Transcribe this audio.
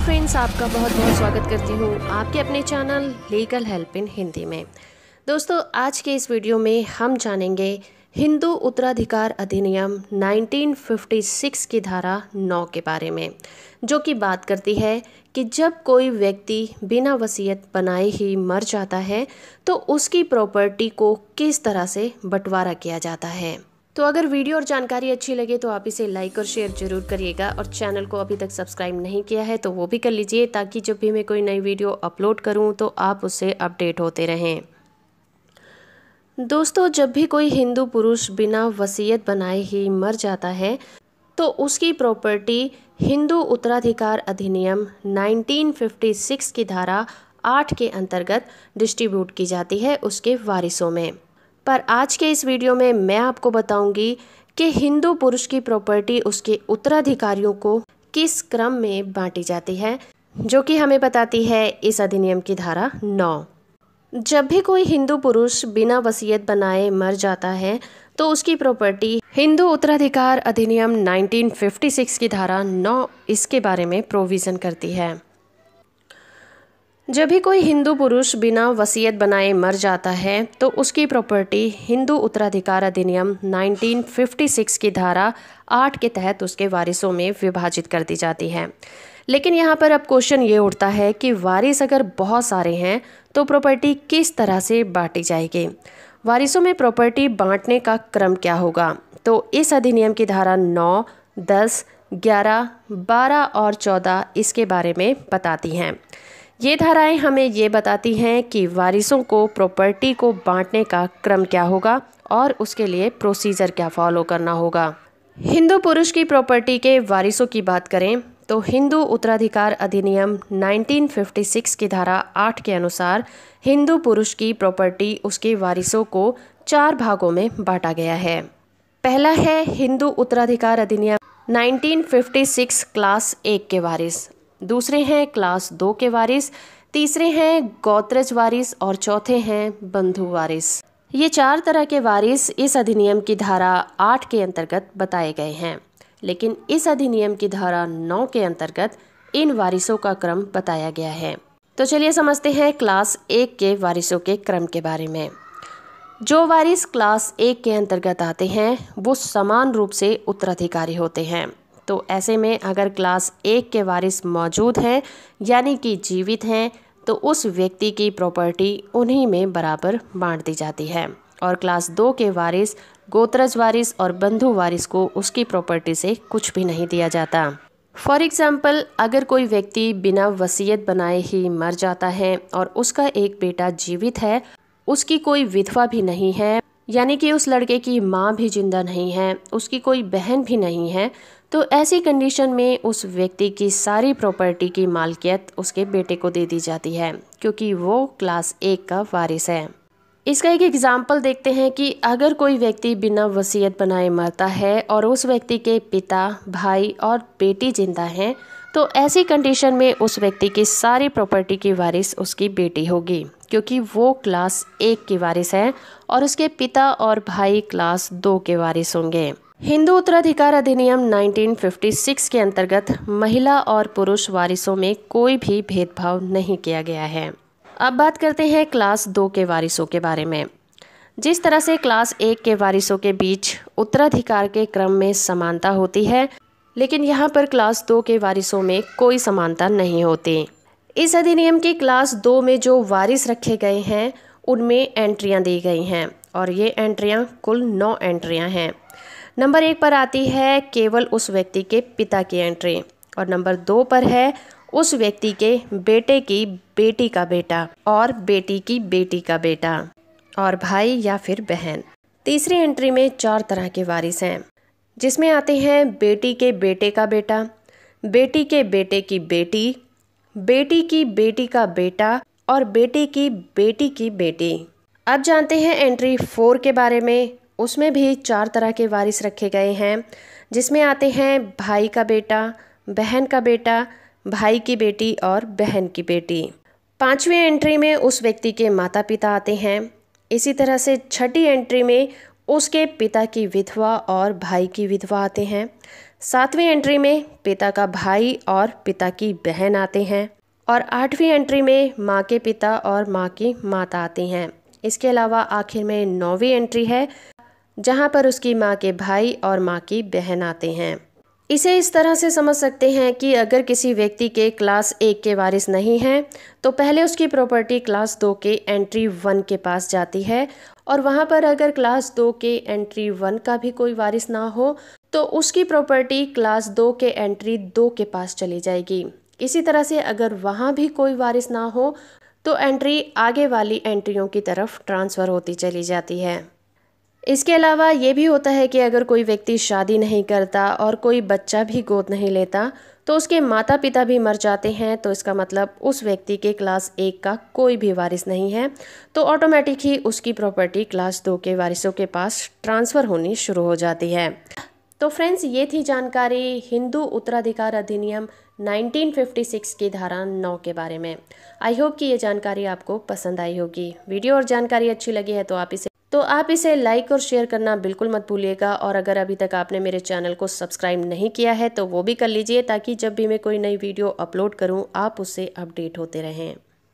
Friends, आपका बहुत बहुत स्वागत करती हूँ आपके अपने channel legal help in Hindi में। दोस्तों, आज के इस वीडियो में हम जानेंगे हिंदू उत्तराधिकार अधिनियम 1956 की धारा 9 के बारे में, जो कि बात करती है कि जब कोई व्यक्ति बिना वसीयत बनाए ही मर जाता है तो उसकी प्रॉपर्टी को किस तरह से बंटवारा किया जाता है। तो अगर वीडियो और जानकारी अच्छी लगे तो आप इसे लाइक और शेयर जरूर करिएगा, और चैनल को अभी तक सब्सक्राइब नहीं किया है तो वो भी कर लीजिए, ताकि जब भी मैं कोई नई वीडियो अपलोड करूं तो आप उससे अपडेट होते रहें। दोस्तों, जब भी कोई हिंदू पुरुष बिना वसीयत बनाए ही मर जाता है तो उसकी प्रॉपर्टी हिंदू उत्तराधिकार अधिनियम 1956 की धारा 8 के अंतर्गत डिस्ट्रीब्यूट की जाती है उसके वारिसों में। पर आज के इस वीडियो में मैं आपको बताऊंगी कि हिंदू पुरुष की प्रॉपर्टी उसके उत्तराधिकारियों को किस क्रम में बांटी जाती है, जो कि हमें बताती है इस अधिनियम की धारा 9। जब भी कोई हिंदू पुरुष बिना वसीयत बनाए मर जाता है तो उसकी प्रॉपर्टी हिंदू उत्तराधिकार अधिनियम 1956 की धारा 9 इसके बारे में प्रोविज़न करती है। जब भी कोई हिंदू पुरुष बिना वसीयत बनाए मर जाता है तो उसकी प्रॉपर्टी हिंदू उत्तराधिकार अधिनियम 1956 की धारा 8 के तहत उसके वारिसों में विभाजित कर दी जाती है। लेकिन यहाँ पर अब क्वेश्चन ये उठता है कि वारिस अगर बहुत सारे हैं तो प्रॉपर्टी किस तरह से बांटी जाएगी, वारिसों में प्रॉपर्टी बांटने का क्रम क्या होगा। तो इस अधिनियम की धारा 9, 10, 11, 12 और 14 इसके बारे में बताती हैं। ये धाराएं हमें ये बताती हैं कि वारिसों को प्रॉपर्टी को बांटने का क्रम क्या होगा और उसके लिए प्रोसीजर क्या फॉलो करना होगा। हिंदू पुरुष की प्रॉपर्टी के वारिसों की बात करें तो हिंदू उत्तराधिकार अधिनियम 1956 की धारा 8 के अनुसार हिंदू पुरुष की प्रॉपर्टी उसके वारिसों को 4 भागों में बांटा गया है। पहला है हिंदू उत्तराधिकार अधिनियम 1956 क्लास 1 के वारिस, दूसरे हैं क्लास 2 के वारिस, तीसरे हैं गोत्रज वारिस और चौथे हैं बंधु वारिस। ये 4 तरह के वारिस इस अधिनियम की धारा 8 के अंतर्गत बताए गए हैं, लेकिन इस अधिनियम की धारा 9 के अंतर्गत इन वारिसों का क्रम बताया गया है। तो चलिए समझते हैं क्लास 1 के वारिसों के क्रम के बारे में। जो वारिस क्लास 1 के अंतर्गत आते हैं वो समान रूप से उत्तराधिकारी होते हैं। तो ऐसे में अगर क्लास 1 के वारिस मौजूद हैं यानी कि जीवित हैं तो उस व्यक्ति की प्रॉपर्टी उन्हीं में बराबर बांट दी जाती है, और क्लास 2 के वारिस, गोत्रज वारिस और बंधु वारिस को उसकी प्रॉपर्टी से कुछ भी नहीं दिया जाता। फॉर एग्जाम्पल, अगर कोई व्यक्ति बिना वसीयत बनाए ही मर जाता है और उसका एक बेटा जीवित है, उसकी कोई विधवा भी नहीं है, यानी कि उस लड़के की माँ भी जिंदा नहीं है, उसकी कोई बहन भी नहीं है, तो ऐसी कंडीशन में उस व्यक्ति की सारी प्रॉपर्टी की मालिकियत उसके बेटे को दे दी जाती है, क्योंकि वो क्लास 1 का वारिस है। इसका एक एग्जाम्पल देखते हैं कि अगर कोई व्यक्ति बिना वसीयत बनाए मरता है और उस व्यक्ति के पिता, भाई और बेटी जिंदा हैं, तो ऐसी कंडीशन में उस व्यक्ति की सारी प्रॉपर्टी की वारिस उसकी बेटी होगी, क्योंकि वो क्लास 1 की वारिस है और उसके पिता और भाई क्लास 2 के वारिस होंगे। हिंदू उत्तराधिकार अधिनियम 1956 के अंतर्गत महिला और पुरुष वारिसों में कोई भी भेदभाव नहीं किया गया है। अब बात करते हैं क्लास 2 के वारिसों के बारे में। जिस तरह से क्लास 1 के वारिसों के बीच उत्तराधिकार के क्रम में समानता होती है, लेकिन यहाँ पर क्लास 2 के वारिसों में कोई समानता नहीं होती। इस अधिनियम की क्लास 2 में जो वारिस रखे गए हैं उनमें एंट्रियाँ दी गई हैं, और ये एंट्रियाँ कुल 9 एंट्रियाँ हैं। नंबर 1 पर आती है केवल उस व्यक्ति के पिता की एंट्री, और नंबर 2 पर है उस व्यक्ति के बेटे की बेटी का बेटा और बेटी की बेटी का बेटा और भाई या फिर बहन। तीसरी एंट्री में 4 तरह के वारिस हैं, जिसमें आते हैं बेटी के बेटे का बेटा, बेटी के बेटे की बेटी, बेटी की बेटी का बेटा और बेटी की बेटी की बेटी। अब जानते हैं एंट्री 4 के बारे में। उसमें भी 4 तरह के वारिस रखे गए हैं, जिसमें आते हैं भाई का बेटा, बहन का बेटा, भाई की बेटी और बहन की बेटी। 5वीं एंट्री में उस व्यक्ति के माता पिता आते हैं। इसी तरह से 6ठी एंट्री में उसके पिता की विधवा और भाई की विधवा आते हैं। 7वीं एंट्री में पिता का भाई और पिता की बहन आते हैं और 8वीं एंट्री में माँ के पिता और माँ की माता आती हैं। इसके अलावा आखिर में 9वीं एंट्री है जहाँ पर उसकी माँ के भाई और माँ की बहन आते हैं। इसे इस तरह से समझ सकते हैं कि अगर किसी व्यक्ति के क्लास 1 के वारिस नहीं हैं तो पहले उसकी प्रॉपर्टी क्लास 2 के एंट्री 1 के पास जाती है और वहाँ पर अगर क्लास 2 के एंट्री 1 का भी कोई वारिस ना हो तो उसकी प्रॉपर्टी क्लास 2 के एंट्री 2 के पास चली जाएगी। इसी तरह से अगर वहाँ भी कोई वारिस ना हो तो एंट्री आगे वाली एंट्रियों की तरफ ट्रांसफ़र होती चली जाती है। इसके अलावा ये भी होता है कि अगर कोई व्यक्ति शादी नहीं करता और कोई बच्चा भी गोद नहीं लेता तो उसके माता पिता भी मर जाते हैं, तो इसका मतलब उस व्यक्ति के क्लास 1 का कोई भी वारिस नहीं है, तो ऑटोमेटिक ही उसकी प्रॉपर्टी क्लास 2 के वारिसों के पास ट्रांसफ़र होनी शुरू हो जाती है। तो फ्रेंड्स, ये थी जानकारी हिंदू उत्तराधिकार अधिनियम 1956 की धारा 9 के बारे में। आई होप कि ये जानकारी आपको पसंद आई होगी। वीडियो और जानकारी अच्छी लगी है तो आप इसे लाइक और शेयर करना बिल्कुल मत भूलिएगा। और अगर अभी तक आपने मेरे चैनल को सब्सक्राइब नहीं किया है तो वो भी कर लीजिए, ताकि जब भी मैं कोई नई वीडियो अपलोड करूं आप उससे अपडेट होते रहें।